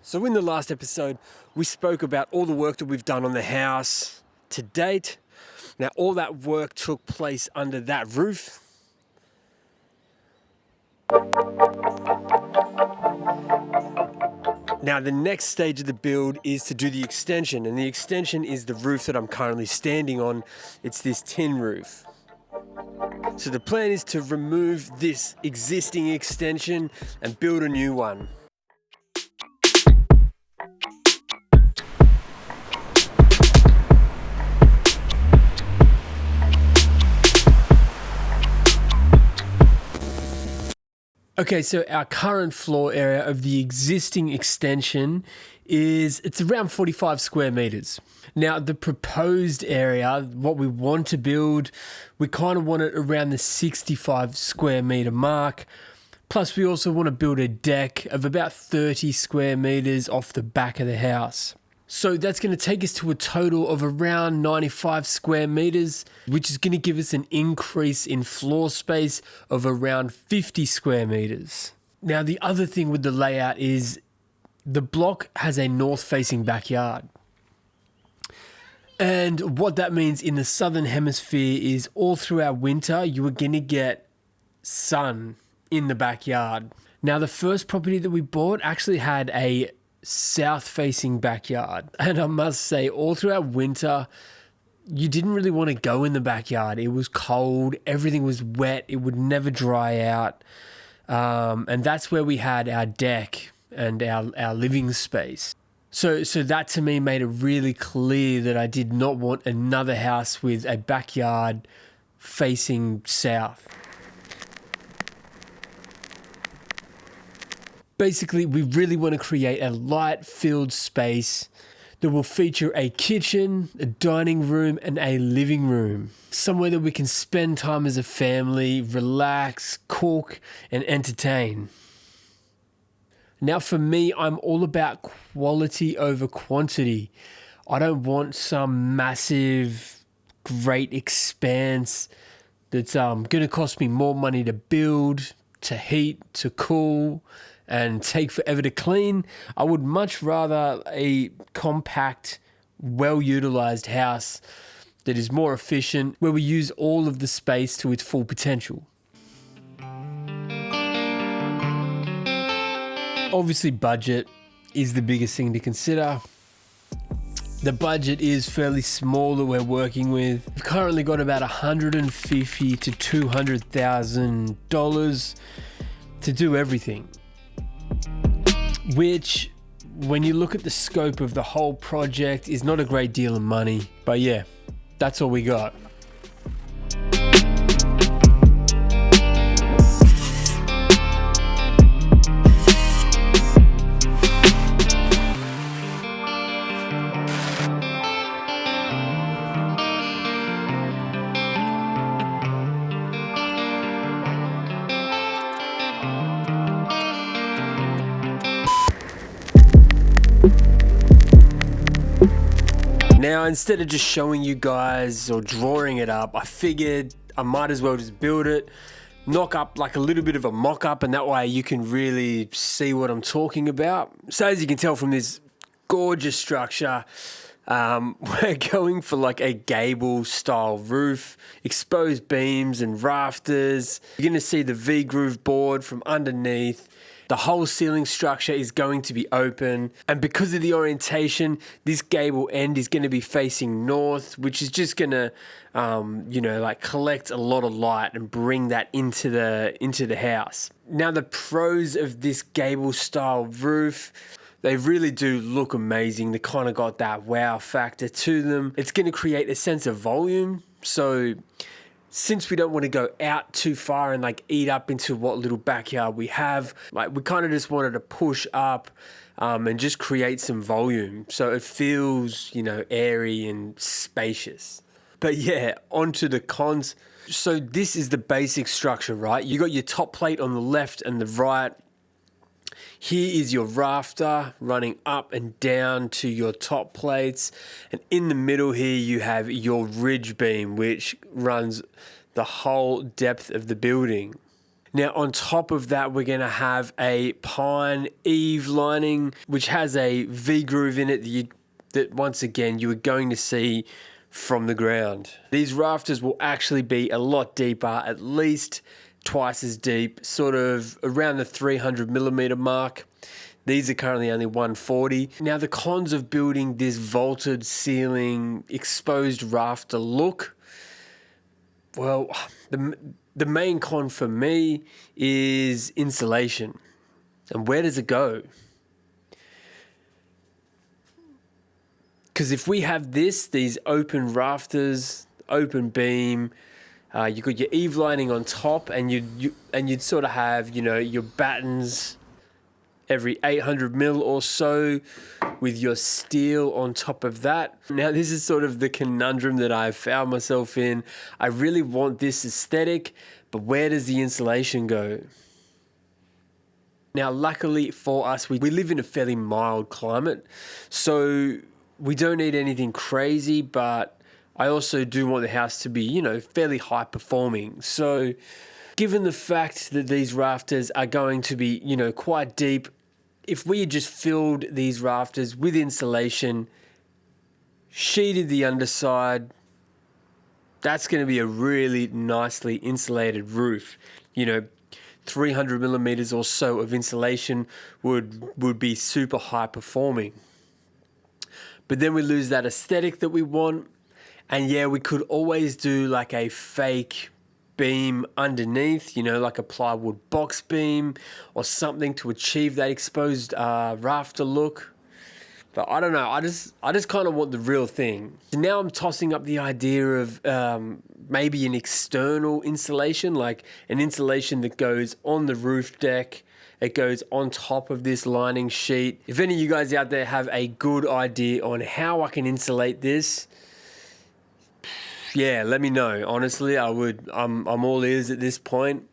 So in the last episode, we spoke about all the work that we've done on the house to date. Now, all that work took place under that roof. Now, the next stage of the build is to do the extension, and the extension is the roof that I'm currently standing on. It's this tin roof. So the plan is to remove this existing extension and build a new one. Okay, so our current floor area of the existing extension it's around 45 square meters. Now, the proposed area, what we want to build, we kind of want it around the 65 square meter mark. Plus, we also want to build a deck of about 30 square meters off the back of the house. So that's going to take us to a total of around 95 square meters, which is going to give us an increase in floor space of around 50 square meters. Now, the other thing with the layout is the block has a north-facing backyard. And what that means in the southern hemisphere is all throughout winter, you are going to get sun in the backyard. Now, the first property that we bought actually had a south-facing backyard. And I must say, all throughout winter, you didn't really want to go in the backyard. It was cold, everything was wet, it would never dry out. And that's where we had our deck and our living space. So that to me made it really clear that I did not want another house with a backyard facing south. Basically, we really want to create a light-filled space that will feature a kitchen, a dining room, and a living room. Somewhere that we can spend time as a family, relax, cook, and entertain. Now, for me, I'm all about quality over quantity. I don't want some massive, great expanse that's going to cost me more money to build, to heat, to cool, and take forever to clean. I would much rather a compact, well-utilized house that is more efficient, where we use all of the space to its full potential. Obviously, budget is the biggest thing to consider. The budget is fairly small that we're working with. We've currently got about $150,000 to $200,000 to do everything. Which, when you look at the scope of the whole project, is not a great deal of money. But yeah, that's all we got. Now, instead of just showing you guys or drawing it up, I figured I might as well just build it, knock up like a little bit of a mock-up, and that way you can really see what I'm talking about. So as you can tell from this gorgeous structure, we're going for like a gable style roof, exposed beams and rafters. You're gonna see the V-groove board from underneath. The whole ceiling structure is going to be open, and because of the orientation, this gable end is going to be facing north, which is just going to, like collect a lot of light and bring that into the house. Now, the pros of this gable style roof, they really do look amazing. They kind of got that wow factor to them. It's going to create a sense of volume. So since we don't want to go out too far and like eat up into what little backyard we have, like we kind of just wanted to push up and just create some volume so it feels, airy and spacious. But yeah, onto the cons. So this is the basic structure, right? You got your top plate on the left and the right. Here is your rafter running up and down to your top plates. And in the middle here, you have your ridge beam, which runs the whole depth of the building. Now on top of that, we're going to have a pine eave lining, which has a V-groove in it that once again you are going to see from the ground. These rafters will actually be a lot deeper, at least twice as deep, sort of around the 300mm mark. These are currently only 140. Now the cons of building this vaulted ceiling exposed rafter look, well, the main con for me is insulation. And where does it go? Because if we have these open rafters, open beam, you got your eave lining on top, and you'd sort of have, you know, your battens every 800mm or so with your steel on top of that. Now this is sort of the conundrum that I've found myself in. I really want this aesthetic, but where does the insulation go? Now luckily for us, we live in a fairly mild climate, so we don't need anything crazy, but I also do want the house to be, you know, fairly high performing. So given the fact that these rafters are going to be, you know, quite deep, if we had just filled these rafters with insulation, sheeted the underside, that's going to be a really nicely insulated roof. You know, 300mm or so of insulation would be super high performing. But then we lose that aesthetic that we want. And yeah, we could always do like a fake beam underneath, you know, like a plywood box beam or something to achieve that exposed rafter look. But I don't know, I just kind of want the real thing. So now I'm tossing up the idea of maybe an external insulation, like an insulation that goes on the roof deck. It goes on top of this lining sheet. If any of you guys out there have a good idea on how I can insulate this, yeah, let me know. Honestly, I'm all ears at this point.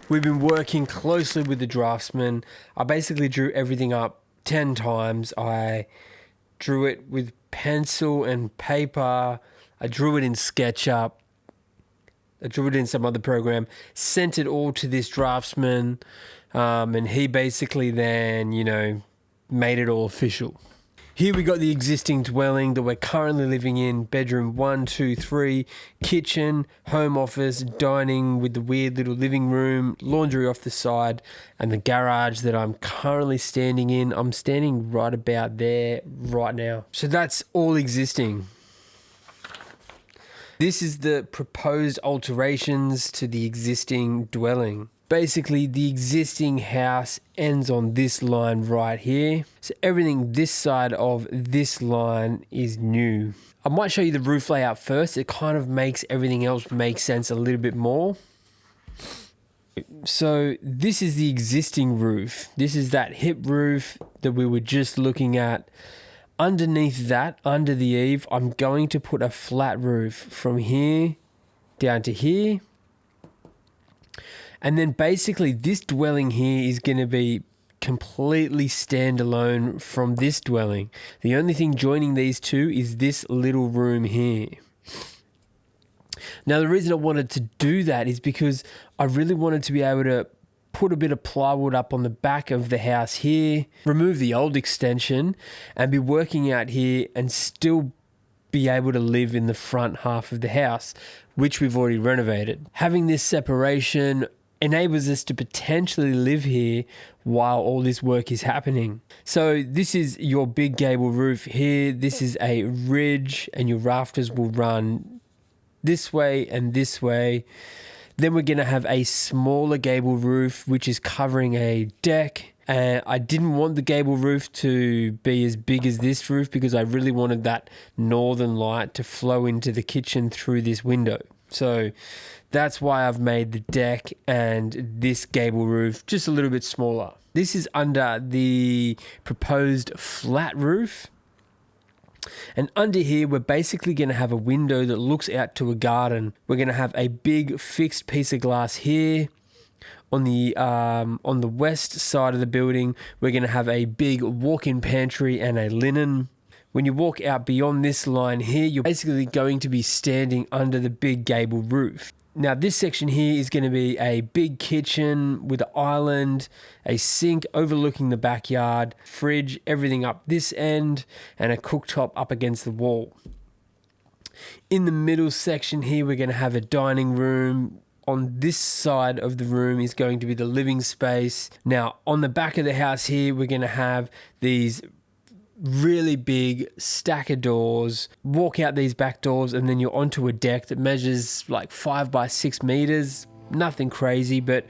We've been working closely with the draftsman. I basically drew everything up 10 times. I drew it with pencil and paper. I drew it in SketchUp. I drew it in some other program, sent it all to this draftsman, and he basically then, you know, made it all official. Here we got the existing dwelling that we're currently living in. Bedroom 1, 2, 3, kitchen, home office, dining with the weird little living room, laundry off the side, and the garage that I'm currently standing in. I'm standing right about there right now. So that's all existing. This is the proposed alterations to the existing dwelling. Basically, the existing house ends on this line right here. So everything this side of this line is new. I might show you the roof layout first. It kind of makes everything else make sense a little bit more. So this is the existing roof. This is that hip roof that we were just looking at. Underneath that, under the eave, I'm going to put a flat roof from here down to here. And then basically this dwelling here is going to be completely standalone from this dwelling. The only thing joining these two is this little room here. Now the reason I wanted to do that is because I really wanted to be able to put a bit of plywood up on the back of the house here, remove the old extension, and be working out here and still be able to live in the front half of the house, which we've already renovated. Having this separation enables us to potentially live here while all this work is happening. So this is your big gable roof here. This is a ridge, and your rafters will run this way and this way. Then we're going to have a smaller gable roof, which is covering a deck. I didn't want the gable roof to be as big as this roof because I really wanted that northern light to flow into the kitchen through this window. So that's why I've made the deck and this gable roof just a little bit smaller. This is under the proposed flat roof. And under here, we're basically going to have a window that looks out to a garden. We're going to have a big fixed piece of glass here. On the west side of the building, we're going to have a big walk-in pantry and a linen. When you walk out beyond this line here, you're basically going to be standing under the big gable roof. Now this section here is going to be a big kitchen with an island, a sink overlooking the backyard, fridge, everything up this end, and a cooktop up against the wall. In the middle section here, we're going to have a dining room. On this side of the room is going to be the living space. Now on the back of the house here, we're going to have these really big stacker doors. Walk out these back doors and then you're onto a deck that measures like 5 by 6 meters. Nothing crazy, but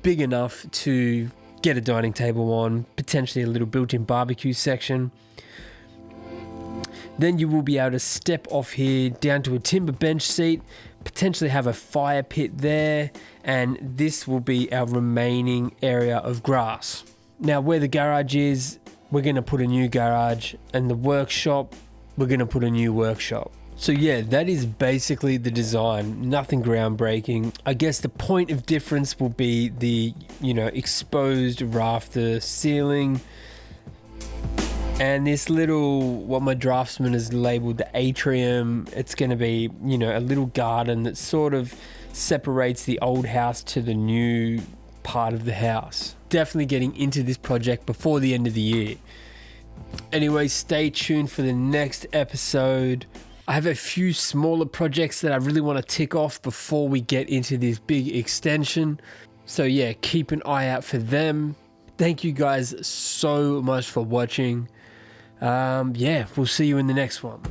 big enough to get a dining table on, potentially a little built-in barbecue section. Then you will be able to step off here down to a timber bench seat, potentially have a fire pit there, and this will be our remaining area of grass. Now where the garage is, we're going to put a new garage, and the workshop, we're going to put a new workshop. So yeah, that is basically the design. Nothing groundbreaking. I guess the point of difference will be the, exposed rafter ceiling, and this little, what my draftsman has labeled the atrium. It's going to be, a little garden that sort of separates the old house to the new part of the house. Definitely getting into this project before the end of the year. Anyway, stay tuned for the next episode. I have a few smaller projects that I really want to tick off before we get into this big extension. So yeah, keep an eye out for them. Thank you guys so much for watching. We'll see you in the next one.